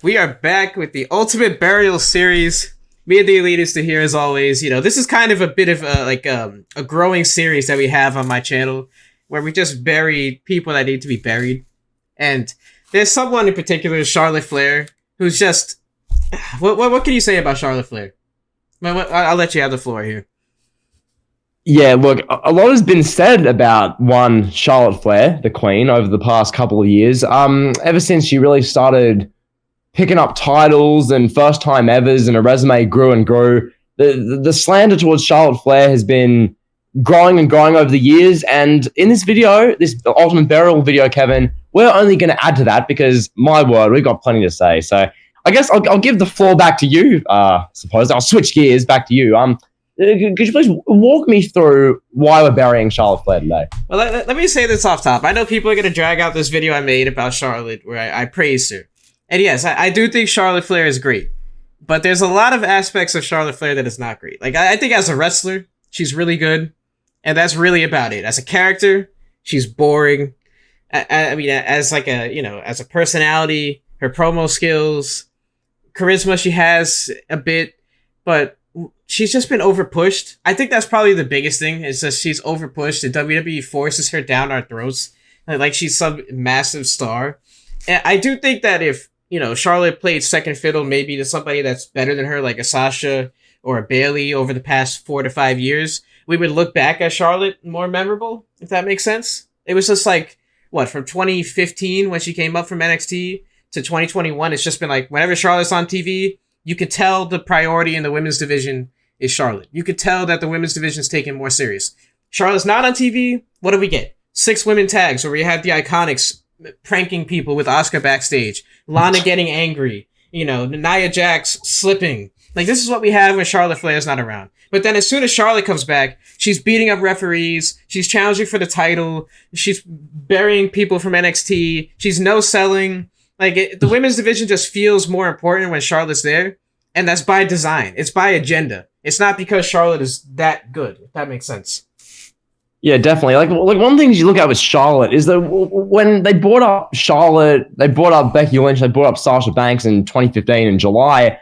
We are back with the Ultimate Burial series. Me and the Elitist are here as always. This is kind of a bit of a growing series that we have on my channel where we just bury people that need to be buried. And there's someone in particular, Charlotte Flair, who's just... What can you say about Charlotte Flair? I'll let you have the floor here. Yeah, look, a lot has been said about one Charlotte Flair, the Queen, over the past couple of years. Ever since she really started picking up titles and first-time evers, and her resume grew and grew, the slander towards Charlotte Flair has been growing and growing over the years. And in this video, this Ultimate Burial video, Kevin, we're only going to add to that because, my word, we've got plenty to say. So I guess I'll give the floor back to you. Suppose I'll switch gears back to you. Could you please walk me through why we're burying Charlotte Flair today? Well, let me say this off top. I know people are going to drag out this video I made about Charlotte where I praised her. And yes, I do think Charlotte Flair is great. But there's a lot of aspects of Charlotte Flair that is not great. Like, I think as a wrestler, she's really good. And that's really about it. As a character, she's boring. I mean, as a personality, her promo skills, charisma she has a bit. But she's just been overpushed. I think that's probably the biggest thing, is that she's overpushed and WWE forces her down our throats. Like she's some massive star. And I do think that if, Charlotte played second fiddle maybe to somebody that's better than her, like a Sasha or a Bayley over the past 4 to 5 years, we would look back at Charlotte more memorable, if that makes sense. It was just like, from 2015 when she came up from NXT to 2021, it's just been like, whenever Charlotte's on TV, you could tell the priority in the women's division is Charlotte. You could tell that the women's division is taken more serious. Charlotte's not on TV. What do we get? 6 women tags where we have the Iconics pranking people with Asuka backstage, Lana getting angry, Nia Jax slipping. Like, this is what we have when Charlotte Flair's not around. But then as soon as Charlotte comes back, she's beating up referees, she's challenging for the title, she's burying people from NXT, she's no-selling. Like, the women's division just feels more important when Charlotte's there, and that's by design. It's by agenda. It's not because Charlotte is that good, if that makes sense. Yeah, definitely. Like one thing you look at with Charlotte is that when they brought up Charlotte, they brought up Becky Lynch, they brought up Sasha Banks in 2015 in July.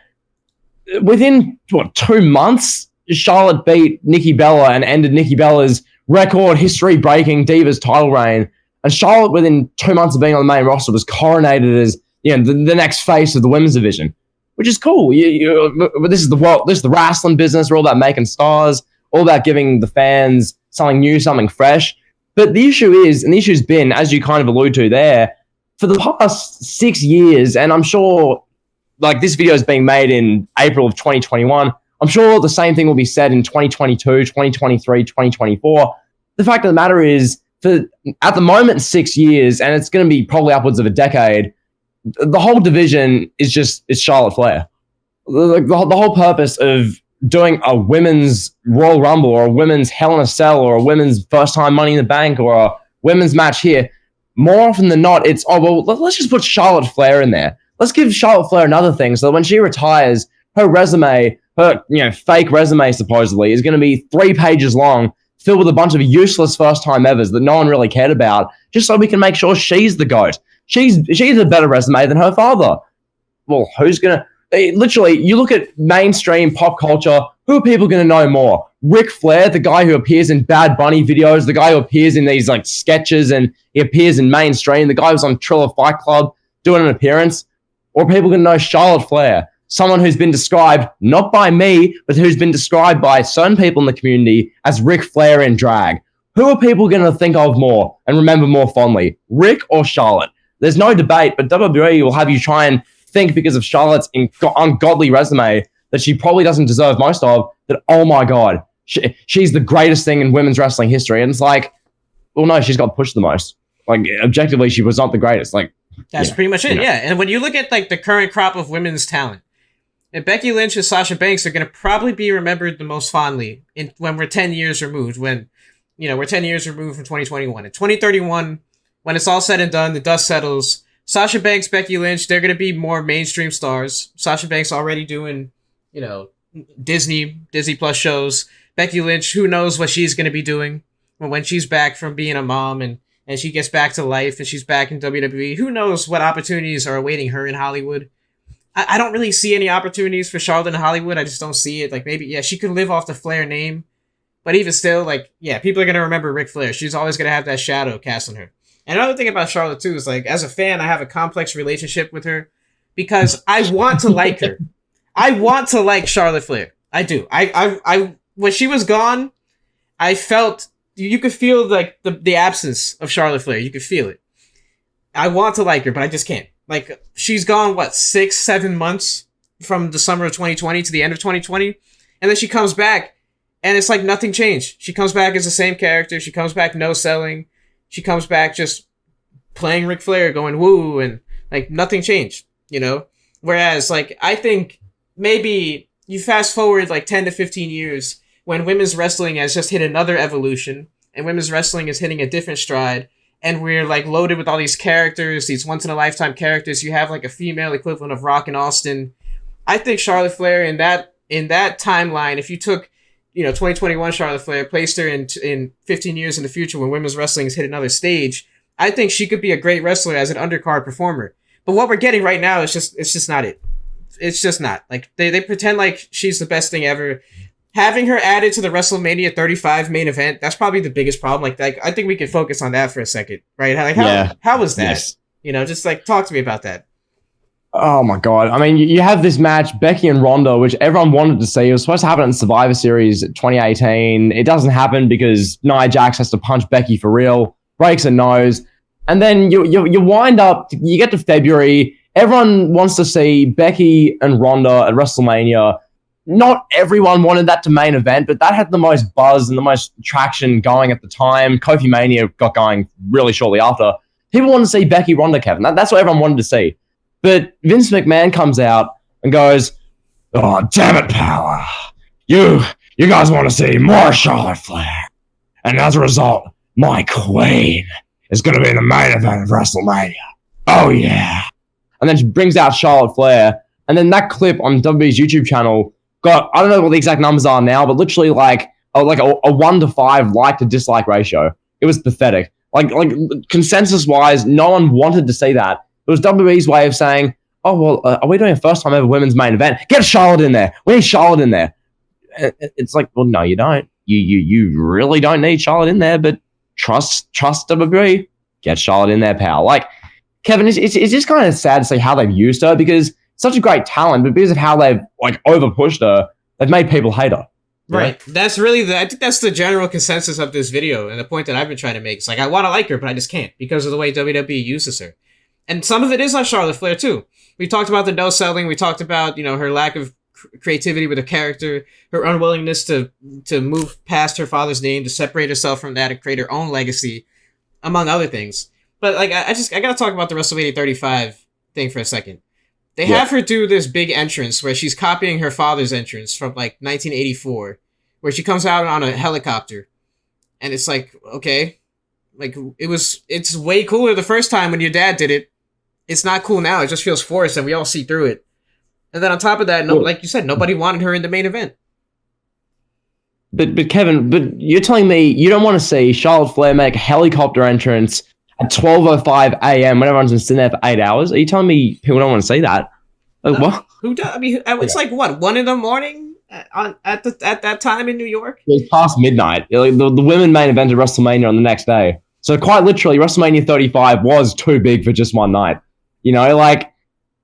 Within 2 months, Charlotte beat Nikki Bella and ended Nikki Bella's record history-breaking Divas title reign. And Charlotte, within 2 months of being on the main roster, was coronated as the next face of the women's division, which is cool. This is the world. This is the wrestling business. We're all about making stars, all about giving the fans something new, something fresh. But the issue is, and the issue's been, as you kind of allude to there, for the past 6 years, and I'm sure, like, this video is being made in April of 2021. I'm sure the same thing will be said in 2022, 2023, 2024. The fact of the matter is, at the moment, 6 years, and it's going to be probably upwards of a decade, the whole division is Charlotte Flair. The whole purpose of doing a women's Royal Rumble or a women's Hell in a Cell or a women's first time Money in the Bank or a women's match here, more often than not, it's, let's just put Charlotte Flair in there. Let's give Charlotte Flair another thing so that when she retires, her resume, her fake resume supposedly, is going to be 3 pages long, filled with a bunch of useless first-time evers that no one really cared about, just so we can make sure she's the GOAT. She's a better resume than her father. Well, who's going to... Literally, you look at mainstream pop culture, who are people going to know more? Ric Flair, the guy who appears in Bad Bunny videos, the guy who appears in these sketches and he appears in mainstream, the guy who's on Triller Fight Club doing an appearance? Or are people going to know Charlotte Flair? Someone who's been described, not by me, but who's been described by certain people in the community as Ric Flair in drag. Who are people going to think of more and remember more fondly? Rick or Charlotte? There's no debate, but WWE will have you try and think, because of Charlotte's ungodly resume that she probably doesn't deserve most of, that, oh my God, she's the greatest thing in women's wrestling history. And it's like, well, no, she's got pushed the most. Like, objectively, she was not the greatest. Like, that's pretty much it, yeah. And when you look at the current crop of women's talent, and Becky Lynch and Sasha Banks are going to probably be remembered the most fondly when we're 10 years removed, when, we're 10 years removed from 2021. In 2031, when it's all said and done, the dust settles, Sasha Banks, Becky Lynch, they're going to be more mainstream stars. Sasha Banks already doing, Disney Plus shows. Becky Lynch, who knows what she's going to be doing when she's back from being a mom and she gets back to life and she's back in WWE. Who knows what opportunities are awaiting her in Hollywood. I don't really see any opportunities for Charlotte in Hollywood. I just don't see it. Like, maybe, yeah, she could live off the Flair name, but even still, like, yeah, people are going to remember Ric Flair. She's always going to have that shadow cast on her. And another thing about Charlotte, too, is, like, as a fan, I have a complex relationship with her because I want to like her. I want to like Charlotte Flair. I do. I when she was gone, I felt, you could feel, like, the absence of Charlotte Flair. You could feel it. I want to like her, but I just can't. Like, she's gone, 6-7 months from the summer of 2020 to the end of 2020. And then she comes back, and it's like nothing changed. She comes back as the same character. She comes back no selling. She comes back just playing Ric Flair, going woo, and, like, nothing changed, you know? Whereas, like, I think maybe you fast forward, 10 to 15 years when women's wrestling has just hit another evolution, and women's wrestling is hitting a different stride, and we're, like, loaded with all these characters, these once-in-a-lifetime characters. You have, like, a female equivalent of Rock and Austin. I think Charlotte Flair, in that timeline, if you took, 2021 Charlotte Flair, placed her in 15 years in the future when women's wrestling has hit another stage, I think she could be a great wrestler as an undercard performer. But what we're getting right now is it's just not it. It's just not. Like, they pretend like she's the best thing ever. Having her added to the WrestleMania 35 main event, that's probably the biggest problem. Like I think we can focus on that for a second, right? How was that? Yes. Just, talk to me about that. Oh my God. I mean, you have this match, Becky and Ronda, which everyone wanted to see. It was supposed to happen in Survivor Series 2018. It doesn't happen because Nia Jax has to punch Becky for real, breaks her nose. And then you wind up, you get to February. Everyone wants to see Becky and Ronda at WrestleMania. Not everyone wanted that to main event, but that had the most buzz and the most traction going at the time. Kofi Mania got going really shortly after. People wanted to see Becky Ronda, Kevin. That's what everyone wanted to see. But Vince McMahon comes out and goes, "Oh, damn it, Power. You guys want to see more Charlotte Flair. And as a result, my queen is going to be in the main event of WrestleMania. Oh, yeah." And then she brings out Charlotte Flair. And then that clip on WWE's YouTube channel got, I don't know what the exact numbers are now, but literally like a 1 to 5 like to dislike ratio. It was pathetic. Like consensus wise, no one wanted to see that. It was WWE's way of saying, "Oh, well, are we doing a first time ever women's main event? Get Charlotte in there. We need Charlotte in there." It's like, well, no, you don't. You really don't need Charlotte in there, but trust WWE. Get Charlotte in there, pal. Like, Kevin, it's just kind of sad to see how they've used her because such a great talent, but because of how they've overpushed her, they've made people hate her. Right. That's really I think that's the general consensus of this video, and the point that I've been trying to make. It's like, I want to like her, but I just can't because of the way WWE uses her. And some of it is on Charlotte Flair too. We talked about the no selling. We talked about, her lack of creativity with her character, her unwillingness to move past her father's name, to separate herself from that and create her own legacy, among other things. But I gotta talk about the WrestleMania 35 thing for a second. They have her do this big entrance where she's copying her father's entrance from 1984, where she comes out on a helicopter, and it's like, okay, it's way cooler the first time when your dad did it. It's not cool now. It just feels forced, and we all see through it. And then on top of that, like you said, nobody wanted her in the main event. But Kevin, you're telling me you don't want to see Charlotte Flair make a helicopter entrance at 12:05 a.m. when everyone's been sitting there for 8 hours? Are you telling me people don't want to see that? What? Who does? I mean, it's like what, 1 a.m. at that time in New York? It was past midnight. The women main event of WrestleMania on the next day. So quite literally, WrestleMania 35 was too big for just one night.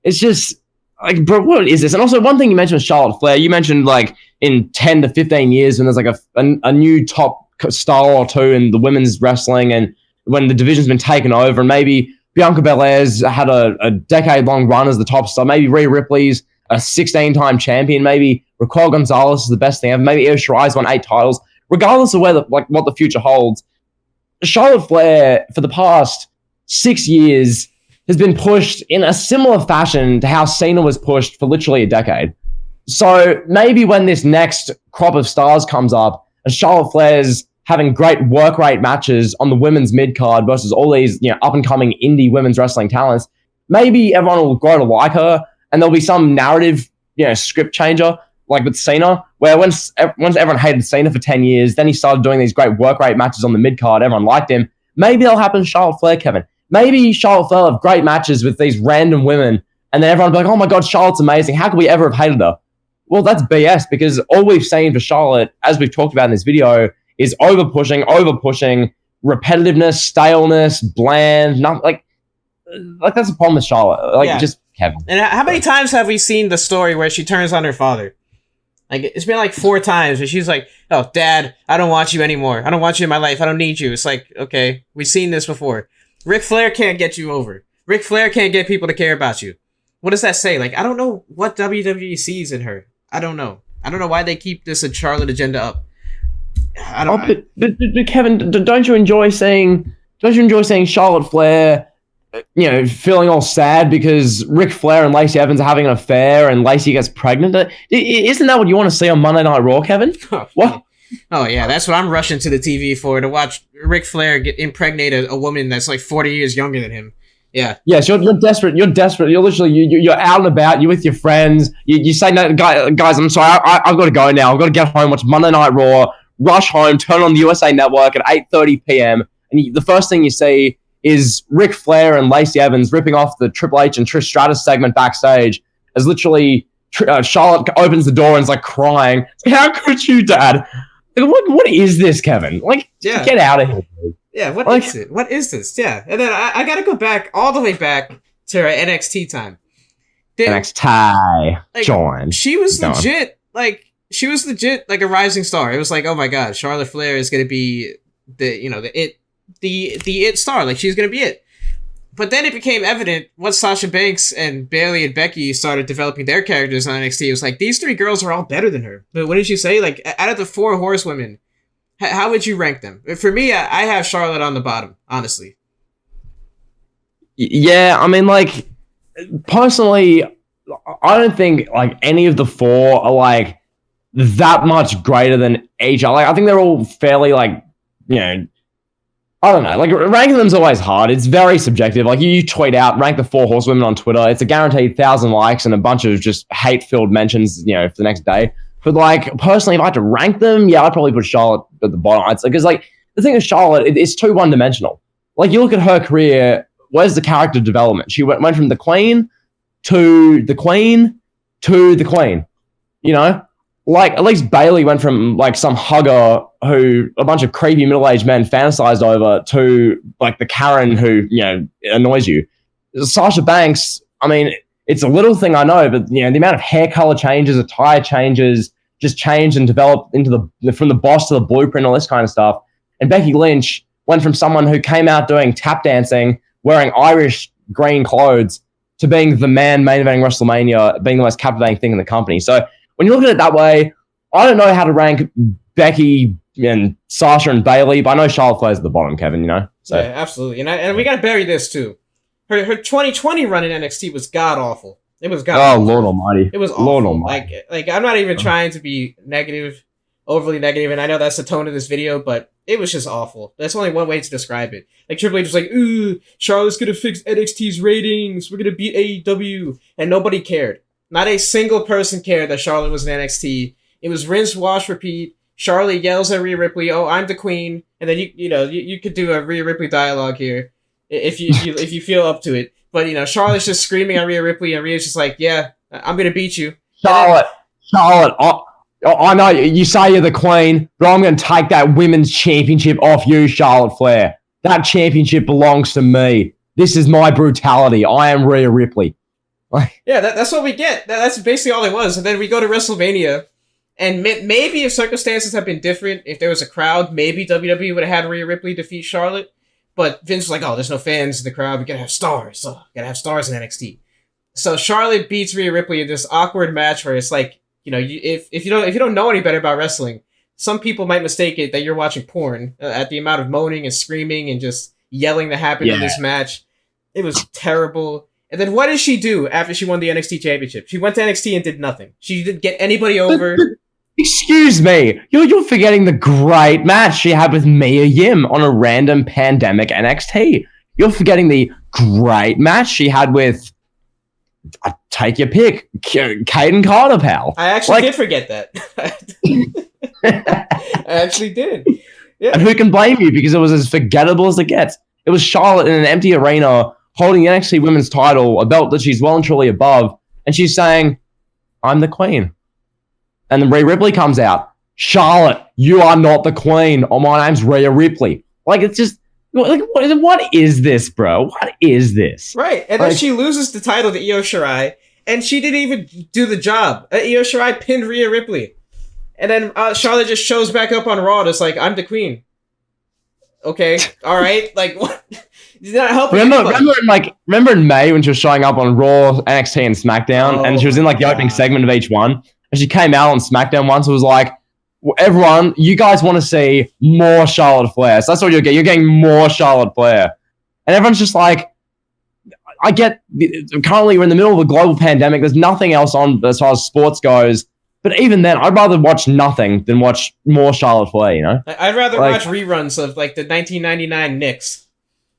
It's just like, bro, what is this? And also, one thing you mentioned was Charlotte Flair. You mentioned in 10 to 15 years when there's a new top star or two in the women's wrestling, and when the division's been taken over, and maybe Bianca Belair's had a decade-long run as the top star. Maybe Rhea Ripley's a 16-time champion. Maybe Raquel Gonzalez is the best thing ever. Maybe Io Shirai's won 8 titles. Regardless of what the future holds, Charlotte Flair for the past 6 years has been pushed in a similar fashion to how Cena was pushed for literally a decade. So maybe when this next crop of stars comes up and Charlotte Flair's having great work rate matches on the women's mid-card versus all these up-and-coming indie women's wrestling talents, maybe everyone will grow to like her, and there'll be some narrative script changer like with Cena, where once everyone hated Cena for 10 years, then he started doing these great work rate matches on the mid-card, everyone liked him. Maybe that'll happen to Charlotte Flair, Kevin. Maybe Charlotte Flair will have great matches with these random women and then everyone will be like, oh my God, Charlotte's amazing. How could we ever have hated her? Well, that's BS, because all we've seen for Charlotte, as we've talked about in this video, is over-pushing, repetitiveness, staleness, bland, not like that's the problem with Charlotte. Like, just Kevin. And how many times have we seen the story where she turns on her father? Like, it's been like 4 times where she's like, oh, Dad, I don't want you anymore. I don't want you in my life. I don't need you. It's like, okay, we've seen this before. Ric Flair can't get you over. Ric Flair can't get people to care about you. What does that say? Like, I don't know what WWE sees in her. I don't know. I don't know why they keep this Charlotte agenda up. I don't know. But Kevin, don't you enjoy seeing Charlotte Flair, feeling all sad because Ric Flair and Lacey Evans are having an affair and Lacey gets pregnant? Isn't that what you want to see on Monday Night Raw, Kevin? What? Oh, yeah, that's what I'm rushing to the TV for, to watch Ric Flair impregnate a woman that's like 40 years younger than him. Yeah. Yes, you're desperate. You're desperate. You're literally, you're out and about. You're with your friends. You say, no, guys, I'm sorry. I've got to go now. I've got to get home, watch Monday Night Raw, rush home, turn on the USA Network at 8:30 p.m. And the first thing you see is Ric Flair and Lacey Evans ripping off the Triple H and Trish Stratus segment backstage as literally Charlotte opens the door and is like crying. How could you, Dad? Like, what is this, Kevin? Like, get out of here, dude. Yeah, what is it? What is this? Yeah. And then I got to go back, all the way back to her NXT time. NXT, jawn. She was legit, like a rising star. It was like, oh my God, Charlotte Flair is going to be the it star. Like, she's going to be it. But then it became evident once Sasha Banks and Bayley and Becky started developing their characters on NXT. It was like, these 3 girls are all better than her. But what did you say? Like, out of the 4 horsewomen, how would you rank them? For me, I have Charlotte on the bottom, honestly. Yeah, I mean, like, personally, I don't think, like, any of the 4 are, like, that much greater than each other. Like, I think they're all fairly, like, I don't know. Like, ranking them's always hard. It's very subjective. Like, you tweet out, rank the 4 horsewomen on Twitter. It's a guaranteed 1,000 likes and a bunch of just hate-filled mentions, for the next day. But, like, personally, if I had to rank them, yeah, I'd probably put Charlotte at the bottom. Because, like, the thing with Charlotte, it's too one-dimensional. Like, you look at her career, where's the character development? She went from the Queen to the Queen to the Queen. Like, at least Bayley went from, like, some hugger who a bunch of creepy middle-aged men fantasized over to, like, the Karen who, annoys you. Sasha Banks, I mean, it's a little thing, I know, but, the amount of hair color changes, attire changes, just changed and developed into from the boss to the blueprint, all this kind of stuff. And Becky Lynch went from someone who came out doing tap dancing, wearing Irish green clothes, to being the man main eventing WrestleMania, being the most captivating thing in the company. So, when you look at it that way, I don't know how to rank Becky and Sasha and Bayley, but I know Charlotte Flair's at the bottom, Kevin, So. Yeah, absolutely. And we got to bury this, too. Her 2020 run in NXT was god-awful. It was god-awful. Oh, Lord almighty. It was awful. Lord almighty. Like, I'm not even trying to be overly negative, and I know that's the tone of this video, but it was just awful. That's only one way to describe it. Like, Triple H was like, ooh, Charlotte's gonna fix NXT's ratings. We're gonna beat AEW. And nobody cared. Not a single person cared that Charlotte was in NXT. It was rinse, wash, repeat. Charlotte yells at Rhea Ripley, "Oh, I'm the queen," and then you could do a Rhea Ripley dialogue here if you feel up to it. But Charlotte's just screaming at Rhea Ripley, and Rhea's just like, "Yeah, I'm gonna beat you." Charlotte. I know you say you're the queen, but I'm gonna take that women's championship off you, Charlotte Flair. That championship belongs to me. This is my brutality. I am Rhea Ripley. Yeah, that's what we get. That's basically all it was. And then we go to WrestleMania, and maybe if circumstances had been different, if there was a crowd, maybe WWE would have had Rhea Ripley defeat Charlotte. But Vince was like, oh, there's no fans in the crowd. We gotta have stars. Gotta have stars in NXT. So Charlotte beats Rhea Ripley in this awkward match where it's like, if you don't know any better about wrestling, some people might mistake it that you're watching porn at the amount of moaning and screaming and just yelling that happened in this match. It was terrible. And then what did she do after she won the NXT championship? She went to NXT and did nothing. She didn't get anybody over. Excuse me. You're forgetting the great match she had with Mia Yim on a random pandemic NXT. You're forgetting the great match she had with, take your pick, Caden Carter, pal. I actually did forget that. I actually did. Yeah. And who can blame you, because it was as forgettable as it gets. It was Charlotte in an empty arena holding the NXT Women's title, a belt that she's well and truly above, and she's saying, I'm the queen. And then Rhea Ripley comes out, Charlotte, you are not the queen. Oh, my name's Rhea Ripley. Like, it's just, like, what is this, bro? What is this? Right, and then she loses the title to Io Shirai, and she didn't even do the job. Io Shirai pinned Rhea Ripley. And then Charlotte just shows back up on Raw, and it's like, I'm the queen. Okay, all right, like, what? You're not helping remember in May when she was showing up on Raw, NXT, and SmackDown, and she was in, like, the opening segment of each one, and she came out on SmackDown once and was like, well, everyone, you guys want to see more Charlotte Flair. So that's what you're getting. You're getting more Charlotte Flair. And everyone's just like, I get, currently we're in the middle of a global pandemic. There's nothing else on as far as sports goes. But even then, I'd rather watch nothing than watch more Charlotte Flair, you know? I'd rather watch reruns of, like, the 1999 Knicks,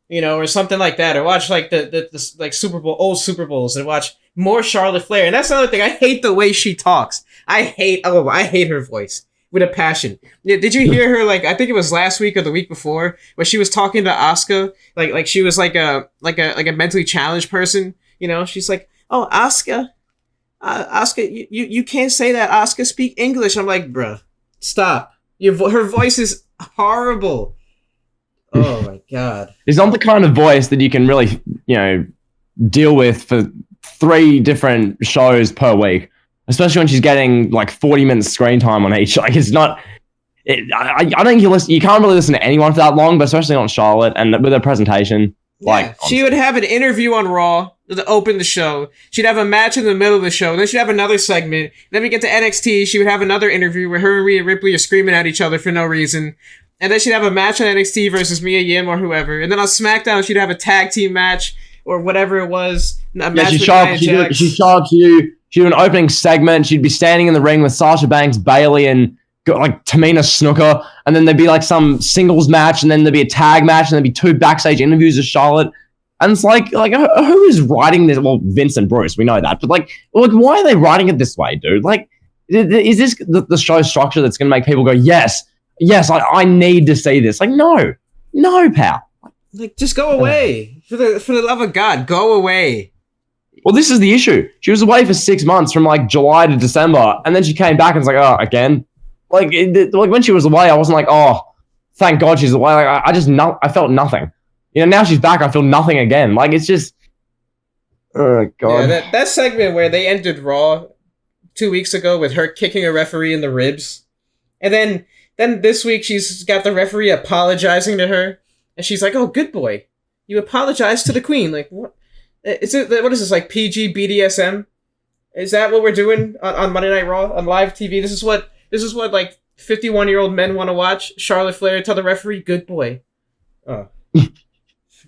you know, or something like that. Or watch, like, the like, old Super Bowls and watch more Charlotte Flair. And that's another thing. I hate the way she talks. I hate her voice. With a passion. Did you hear her, like, I think it was last week or the week before, where she was talking to Asuka, like she was like a mentally challenged person, you know? She's like, oh, Asuka, you can't say that. Asuka, speak English. I'm like, bruh, stop. Her voice is horrible. Oh my god. It's not the kind of voice that you can really, you know, deal with for 3 different shows per week. Especially when she's getting like 40 minutes screen time on each. Like, it's not. I don't think you can't really listen to anyone for that long, but especially not Charlotte and with her presentation. Yeah. Like, she would have an interview on Raw to open the show. She'd have a match in the middle of the show. Then she'd have another segment. Then we get to NXT. She would have another interview where her and Rhea Ripley are screaming at each other for no reason. And then she'd have a match on NXT versus Mia Yim or whoever. And then on SmackDown, she'd have a tag team match or whatever it was. She'd show up to you. She'd do an opening segment. She'd be standing in the ring with Sasha Banks, Bayley, and like Tamina Snuka. And then there'd be like some singles match, and then there'd be a tag match, and there'd be 2 backstage interviews of Charlotte. And it's like who is writing this? Well, Vince and Bruce, we know that. But like, why are they writing it this way, dude? Like, is this the show structure that's going to make people go, yes, I need to see this? Like, no, pal. Like, just go away. For the love of God, go away. Well, this is the issue. She was away for 6 months from like July to December, and then she came back and it's like, oh, again. Like when she was away, I wasn't like, oh, thank God she's away. Like I felt nothing. You know, now she's back, I feel nothing again. Like, it's just, oh God. Yeah, that segment where they ended Raw 2 weeks ago with her kicking a referee in the ribs, and then this week she's got the referee apologizing to her, and she's like, oh, good boy, you apologized to the queen. Like, what? What is this, like PG BDSM? Is that what we're doing on Monday Night Raw on live TV? This is what like 51-year-old men want to watch. Charlotte Flair tell the referee, "Good boy." Oh,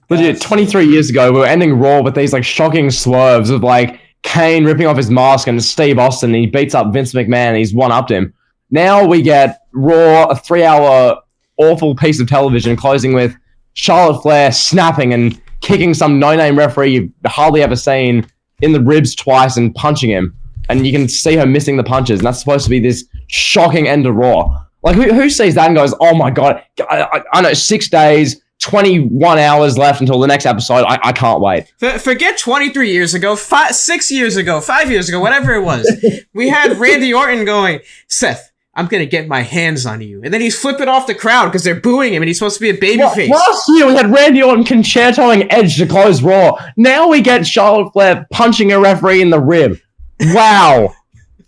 legit. 23 years ago, we were ending Raw with these like shocking swerves of like Kane ripping off his mask and Steve Austin. And he beats up Vince McMahon. And he's one-upped him. Now we get Raw, a 3-hour awful piece of television, closing with Charlotte Flair snapping and kicking some no-name referee you've hardly ever seen in the ribs twice and punching him. And you can see her missing the punches. And that's supposed to be this shocking end of Raw. Like, who sees that and goes, oh my God, I know, 6 days, 21 hours left until the next episode. I can't wait. Forget 23 years ago, 6 years ago, 5 years ago, whatever it was. We had Randy Orton going, Seth, I'm going to get my hands on you. And then he's flipping off the crowd because they're booing him and he's supposed to be a babyface. Last year we had Randy Orton concertoing Edge to close Raw. Now we get Charlotte Flair punching a referee in the rib. Wow.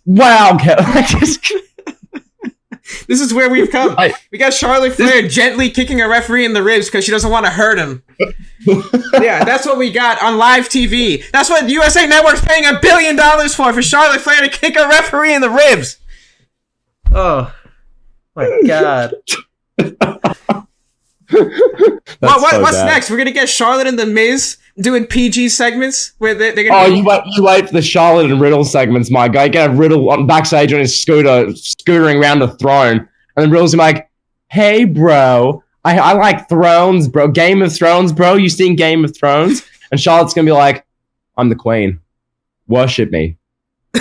Wow. This is where we've come. We got Charlotte Flair gently kicking a referee in the ribs because she doesn't want to hurt him. Yeah, that's what we got on live TV. That's what USA Network's paying $1 billion for Charlotte Flair to kick a referee in the ribs. Oh my God. What's next? We're gonna get Charlotte and The Miz doing PG segments where they're gonna. Oh, you wait for the Charlotte and Riddle segments, my guy. Get a Riddle on backstage on his scooter, scootering around the throne, and then Riddle's like, "Hey, bro, I like Thrones, bro. Game of Thrones, bro. You seen Game of Thrones?" And Charlotte's gonna be like, "I'm the queen. Worship me."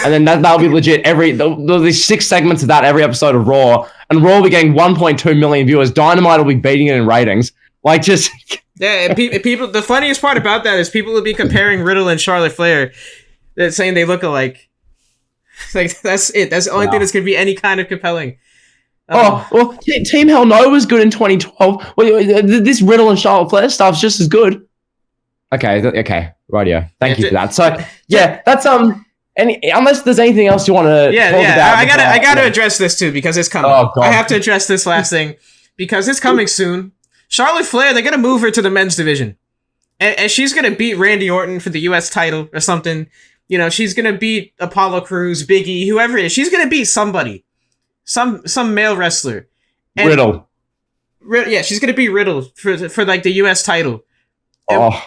And then that'll be legit. There'll be 6 segments of that every episode of Raw, and Raw will be getting 1.2 million viewers. Dynamite will be beating it in ratings. Like, just Yeah, and people. The funniest part about that is people will be comparing Riddle and Charlotte Flair, saying they look alike. Like that's it. That's the only thing that's gonna be any kind of compelling. Well, Team Hell No was good in 2012. This Riddle and Charlotte Flair stuff's just as good. Okay, radio. Thank you for that. So yeah, that's unless there's anything else you want to talk about. I gotta address this too because it's coming. Oh, God. I have to address this last thing because it's coming soon. Charlotte Flair, they're gonna move her to the men's division, and she's gonna beat Randy Orton for the U.S. title or something. You know, she's gonna beat Apollo Crews, Big E, whoever it is. She's gonna beat somebody, some male wrestler. And Riddle. Yeah, she's gonna beat Riddle for like the U.S. title.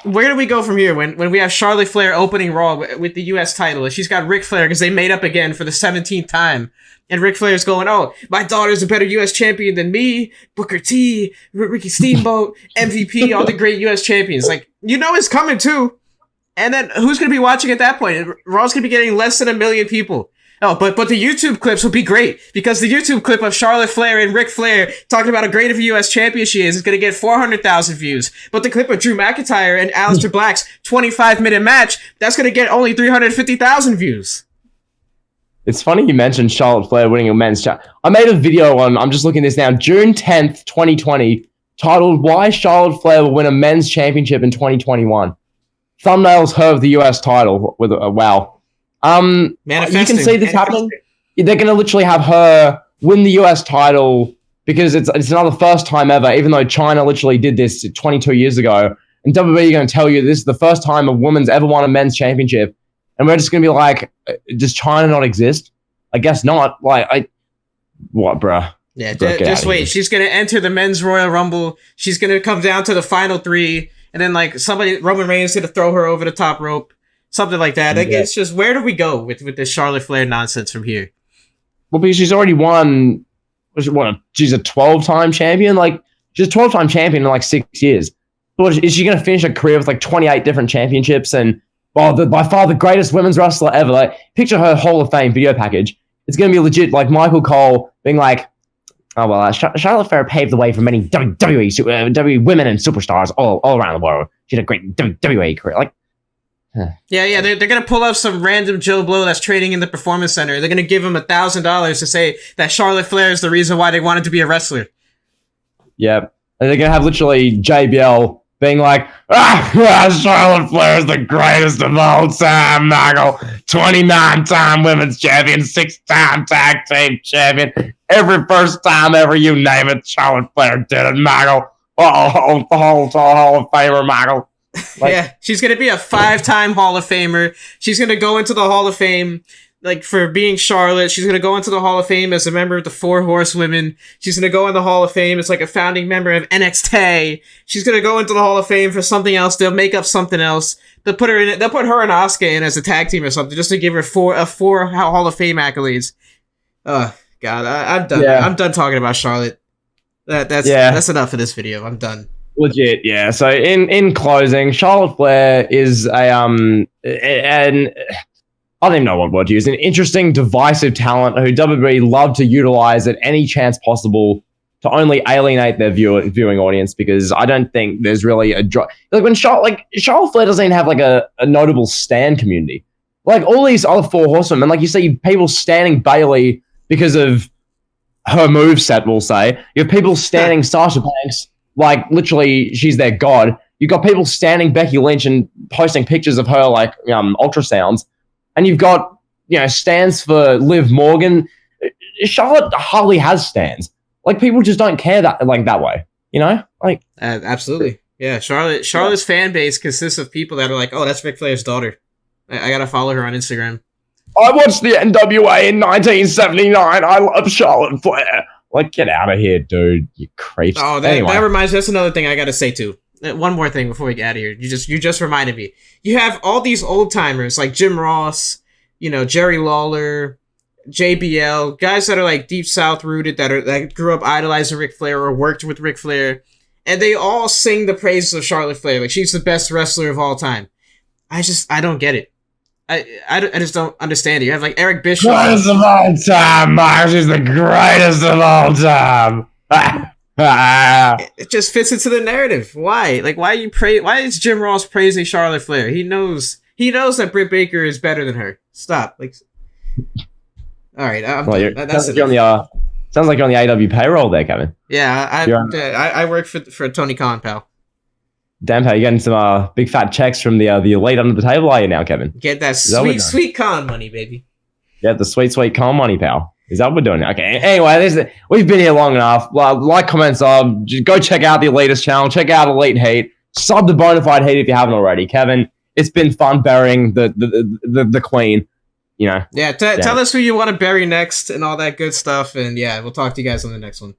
Where do we go from here when we have Charlotte Flair opening Raw with the U.S. title and she's got Ric Flair because they made up again for the 17th time and Ric Flair's going, oh, my daughter's a better U.S. champion than me, Booker T, Ricky Steamboat, MVP, all the great U.S. champions. Like, you know it's coming too. And then who's going to be watching at that point? Raw's going to be getting less than 1 million people. Oh, but the YouTube clips will be great because the YouTube clip of Charlotte Flair and Ric Flair talking about how great of a U.S. champion she is going to get 400,000 views. But the clip of Drew McIntyre and Aleister Black's 25-minute match, that's going to get only 350,000 views. It's funny you mentioned Charlotte Flair winning a men's chat. I made a video on, I'm just looking at this now, June 10th, 2020, titled Why Charlotte Flair Will Win a Men's Championship in 2021. Thumbnails her of the U.S. title with a wow. You can see this happening. They're going to literally have her win the US title because it's another first time ever, even though China literally did this 22 years ago. And WWE are going to tell you this is the first time a woman's ever won a men's championship. And we're just going to be like, does China not exist? I guess not. Like, what, bruh? Yeah, just wait. She's going to enter the men's Royal Rumble. She's going to come down to the final 3. And then, like, Roman Reigns is going to throw her over the top rope. Something like that. Like, it's just, where do we go with this Charlotte Flair nonsense from here? Well, because she's already won, she's a 12-time champion? Like, she's a 12-time champion in like 6 years. But is she going to finish her career with like 28 different championships and, by far the greatest women's wrestler ever? Like, picture her Hall of Fame video package. It's going to be legit, like Michael Cole being like, oh, well, Charlotte Flair paved the way for many WWE women and superstars all around the world. She had a great WWE career. Like, Yeah, they're gonna pull up some random Joe Blow that's training in the Performance Center. They're gonna give him $1,000 to say that Charlotte Flair is the reason why they wanted to be a wrestler. Yep, and they're gonna have literally JBL being like, Charlotte Flair is the greatest of all time, Michael. 29-time women's champion, 6-time tag team champion. Every first time ever, you name it, Charlotte Flair did it, Michael. Hall of Famer, Michael. Like, yeah, she's going to be a 5-time Hall of Famer. She's going to go into the Hall of Fame, like, for being Charlotte. She's going to go into the Hall of Fame as a member of the 4 Horsewomen. She's going to go in the Hall of Fame as, like, a founding member of NXT. She's going to go into the Hall of Fame for something else. They'll make up something else. They'll put her and Asuka in as a tag team or something, just to give her 4 Hall of Fame accolades. Oh, God, I'm done. Yeah. I'm done talking about Charlotte. That's enough for this video. I'm done. Legit, yeah. So in closing, Charlotte Flair is an I don't even know what word to use. An interesting, divisive talent who WWE love to utilize at any chance possible to only alienate their viewing audience, because I don't think there's really Charlotte Flair doesn't even have like a notable stan community. Like all these other 4 horsewomen, like you see people standing Bayley because of her moveset, we'll say. You have people standing Sasha Banks. Like, literally, she's their god. You've got people standing Becky Lynch and posting pictures of her, like, ultrasounds. And you've got, stands for Liv Morgan. Charlotte hardly has stands. Like, people just don't care that way, Like, absolutely. Yeah, Charlotte's fan base consists of people that are like, oh, that's Ric Flair's daughter. I gotta follow her on Instagram. I watched the NWA in 1979. I love Charlotte Flair. Like, get out of here, dude. You creep. Oh, that reminds me. That's another thing I gotta say, too. One more thing before we get out of here. You just reminded me. You have all these old-timers, like Jim Ross, Jerry Lawler, JBL, guys that are, like, deep South rooted, that grew up idolizing Ric Flair or worked with Ric Flair, and they all sing the praises of Charlotte Flair. Like, she's the best wrestler of all time. I don't get it. I just don't understand it. You have like Eric Bischoff. Greatest of all time, Mark. She's the greatest of all time. It just fits into the narrative. Why? Like, why is Jim Ross praising Charlotte Flair? He knows that Britt Baker is better than her. Stop. Like, all right, sounds like you're on the AW payroll there, Kevin. Yeah, I work for Tony Khan, pal. Damn, pal, you're getting some big fat checks from the elite under the table, are you now, Kevin? Get that sweet Khan money, baby. Yeah, the sweet Khan money, pal. Is that what we're doing? Okay. Anyway, we've been here long enough. Like, comment, sub. Just go check out the Elitist channel. Check out Elite Heat. Sub the Bonafide Heat if you haven't already. Kevin, it's been fun burying the queen. You know. Yeah. Tell us who you want to bury next and all that good stuff. And yeah, we'll talk to you guys on the next one.